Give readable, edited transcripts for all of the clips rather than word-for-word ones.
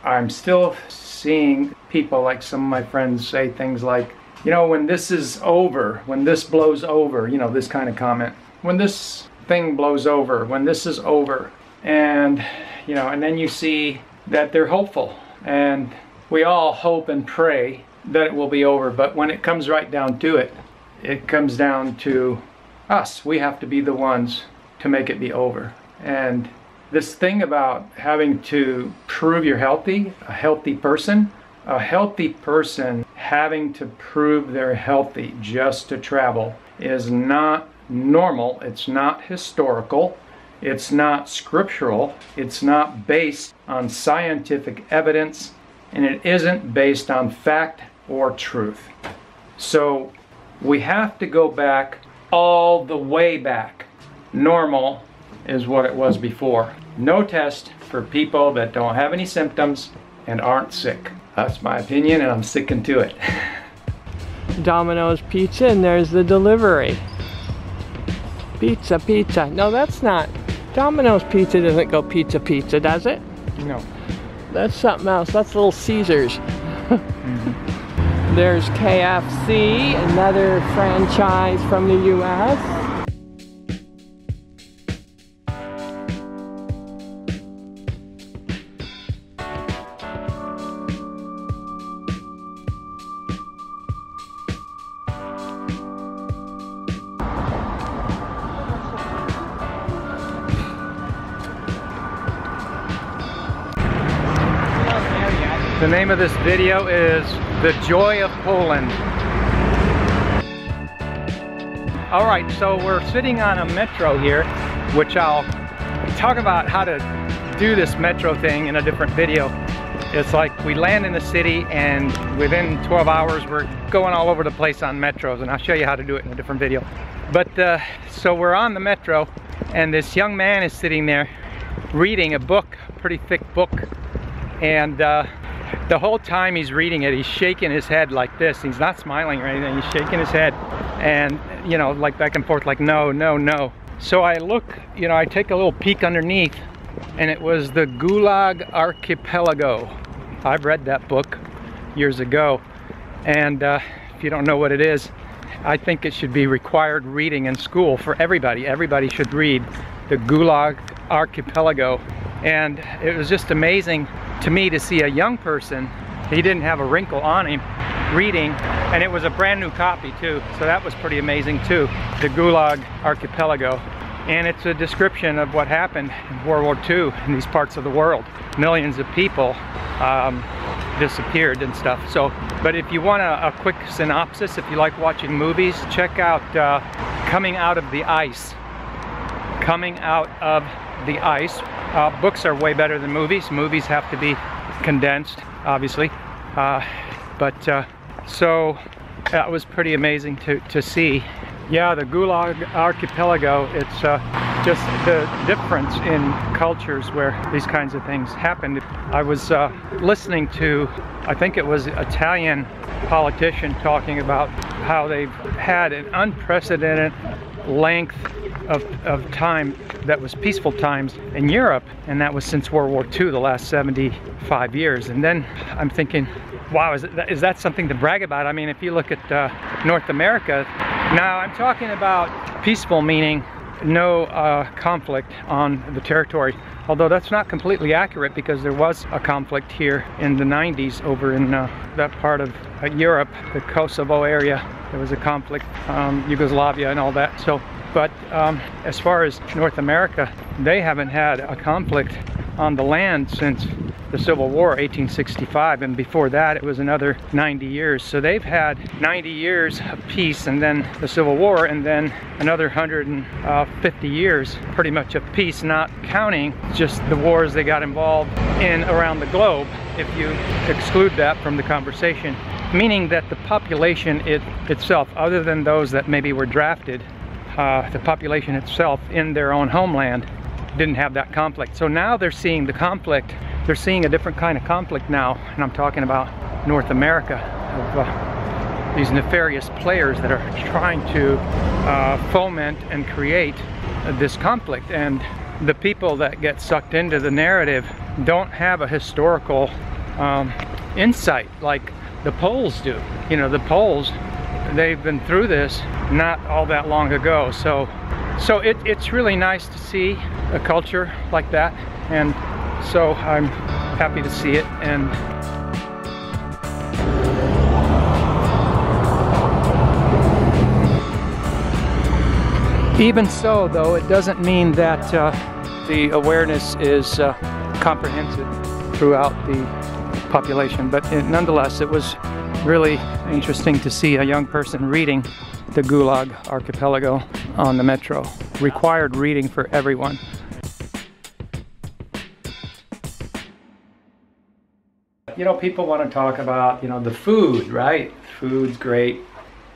I'm still seeing people, like some of my friends, say things like, you know, when this is over, when this blows over, you know, this kind of comment. When this thing blows over, when this is over. And, you know, and then you see that they're hopeful. And we all hope and pray that it will be over. But when it comes right down to it, it comes down to us. We have to be the ones to make it be over. And this thing about having to prove you're healthy, a healthy person having to prove they're healthy just to travel is not normal. It's not historical. It's not scriptural. It's not based on scientific evidence, and it isn't based on fact or truth. So we have to go back, all the way back. Normal is what it was before. No test for people that don't have any symptoms and aren't sick. That's my opinion, and I'm sticking to it. Domino's Pizza, and there's the delivery. Pizza, pizza. No, that's not. Domino's Pizza doesn't go pizza, pizza, does it? No. That's something else. That's Little Caesars. There's KFC, another franchise from the US. The name of this video is The Joy of Poland. Alright, so we're sitting on a metro here, which I'll talk about how to do this metro thing in a different video. It's like we land in the city and within 12 hours we're going all over the place on metros, and I'll show you how to do it in a different video. But so we're on the metro, and this young man is sitting there reading a book, a pretty thick book, and the whole time he's reading it, he's shaking his head like this. He's not smiling or anything, he's shaking his head and, you know, like back and forth, like no, no, no. So I look, you know, I take a little peek underneath, and it was the Gulag Archipelago. I've read that book years ago, and if you don't know what it is, I think it should be required reading in school for everybody. Everybody should read the Gulag Archipelago. And it was just amazing to me to see a young person, he didn't have a wrinkle on him, reading, and it was a brand new copy too, so that was pretty amazing too, the Gulag Archipelago. And it's a description of what happened in World War II in these parts of the world. Millions of people disappeared and stuff. So, but if you want a quick synopsis, if you like watching movies, check out Coming Out of the Ice. Coming Out of the Ice. Books are way better than movies. Movies have to be condensed, obviously. So that was pretty amazing to see. Yeah, the Gulag Archipelago, it's just the difference in cultures where these kinds of things happened. I was listening to, I think it was an Italian politician talking about how they've had an unprecedented length of time that was peaceful times in Europe, and that was since World War II, the last 75 years. And then I'm thinking, wow, is that something to brag about? I mean, if you look at North America, now I'm talking about peaceful, meaning no conflict on the territory, although that's not completely accurate, because there was a conflict here in the 90s over in that part of Europe, the Kosovo area. There was a conflict, Yugoslavia and all that. So, but as far as North America, they haven't had a conflict on the land since the Civil War, 1865, and before that it was another 90 years. So they've had 90 years of peace, and then the Civil War, and then another 150 years pretty much of peace, not counting just the wars they got involved in around the globe, if you exclude that from the conversation. Meaning that the population itself, other than those that maybe were drafted, the population itself in their own homeland didn't have that conflict. So now they're seeing the conflict. They're seeing a different kind of conflict now, and I'm talking about North America, of these nefarious players that are trying to foment and create this conflict. And the people that get sucked into the narrative don't have a historical insight like the Poles do. You know, the Poles, they've been through this not all that long ago. So it's really nice to see a culture like that, and so I'm happy to see it. And even so, though, it doesn't mean that the awareness is comprehensive throughout the population, but nonetheless, it was really interesting to see a young person reading the Gulag Archipelago on the metro. Required reading for everyone. You know, people want to talk about, you know, the food, right? Food's great,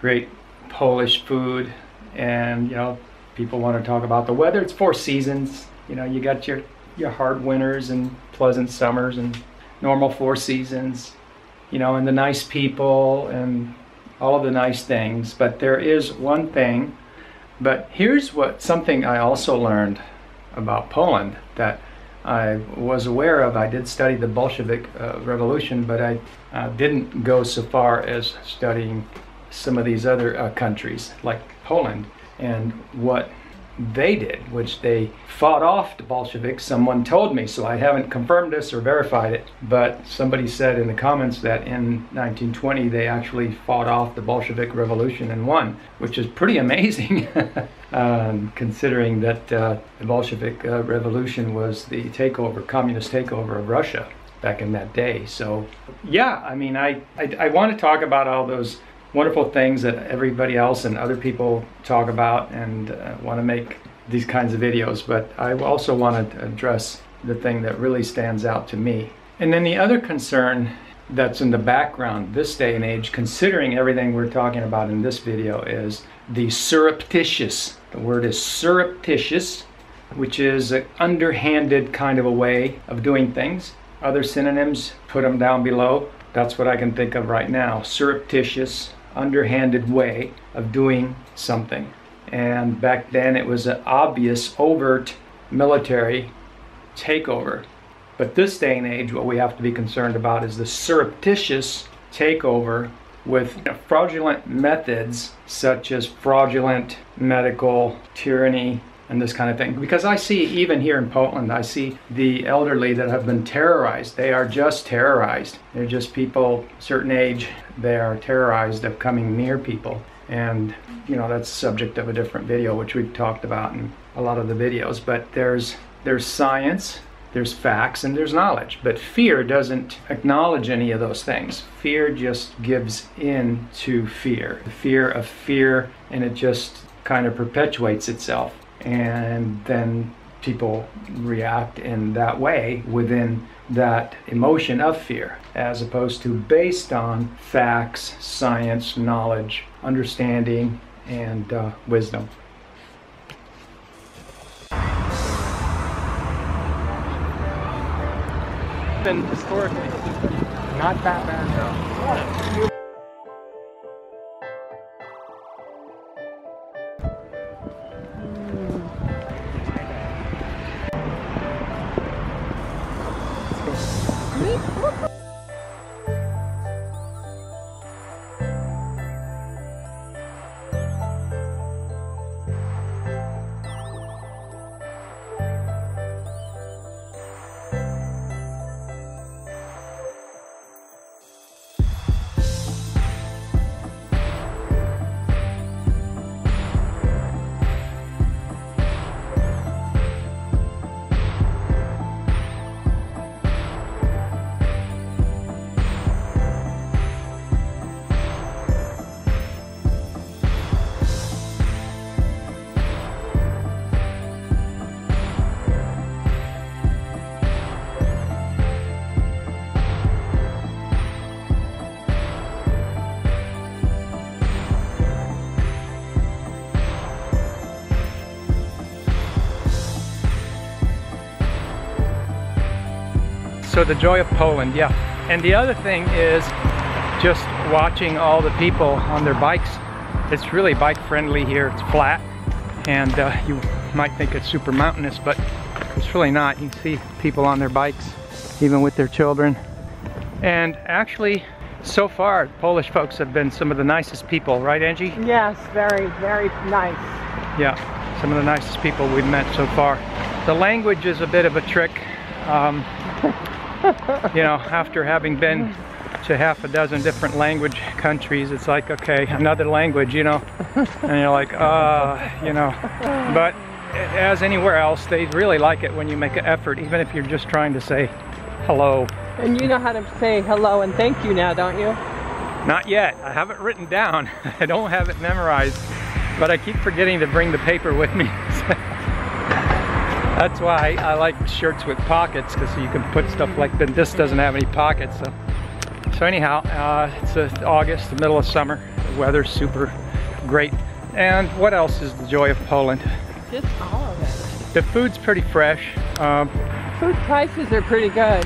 great Polish food. And, you know, people want to talk about the weather. It's 4 seasons. You know, you got your hard winters and pleasant summers and normal 4 seasons, you know, and the nice people and all of the nice things. But there is one thing. But here's something I also learned about Poland that I was aware of. I did study the Bolshevik Revolution, but I didn't go so far as studying some of these other countries like Poland and what they did, which they fought off the Bolsheviks. Someone told me, so I haven't confirmed this or verified it, but somebody said in the comments that in 1920 they actually fought off the Bolshevik Revolution and won, which is pretty amazing considering that the Bolshevik Revolution was the communist takeover of Russia back in that day. So yeah, I mean, I want to talk about all those wonderful things that everybody else and other people talk about, and want to make these kinds of videos, but I also want to address the thing that really stands out to me. And then the other concern that's in the background this day and age, considering everything we're talking about in this video, is the surreptitious. The word is surreptitious, which is an underhanded kind of a way of doing things. Other synonyms, put them down below. That's what I can think of right now. Surreptitious, underhanded way of doing something. And back then it was an obvious, overt military takeover. But this day and age, what we have to be concerned about is the surreptitious takeover with fraudulent methods, such as fraudulent medical tyranny and this kind of thing. Because I see, even here in Poland, I see the elderly that have been terrorized. They are just terrorized. They're just people, certain age, they are terrorized of coming near people. And, you know, that's the subject of a different video, which we've talked about in a lot of the videos. But there's science, there's facts, and there's knowledge. But fear doesn't acknowledge any of those things. Fear just gives in to fear. The fear of fear, and it just kind of perpetuates itself. And then people react in that way within that emotion of fear, as opposed to based on facts, science, knowledge, understanding, and wisdom. And historically, not that bad though. So the Joy of Poland, yeah. And the other thing is just watching all the people on their bikes. It's really bike friendly here. It's flat, and you might think it's super mountainous, but it's really not. You can see people on their bikes, even with their children. And actually, so far, Polish folks have been some of the nicest people, right, Angie? Yes, very, very nice. Yeah, some of the nicest people we've met so far. The language is a bit of a trick. You know, after having been to half a dozen different language countries, it's like, okay, another language, you know, and you're like, you know. But as anywhere else, they really like it when you make an effort, even if you're just trying to say hello. And you know how to say hello and thank you now, don't you? Not yet. I have it written down. I don't have it memorized, but I keep forgetting to bring the paper with me. That's why I like shirts with pockets, because you can put stuff like that. This doesn't have any pockets. So anyhow, it's August, the middle of summer. The weather's super great. And what else is the joy of Poland? Just all of it. The food's pretty fresh. Food prices are pretty good.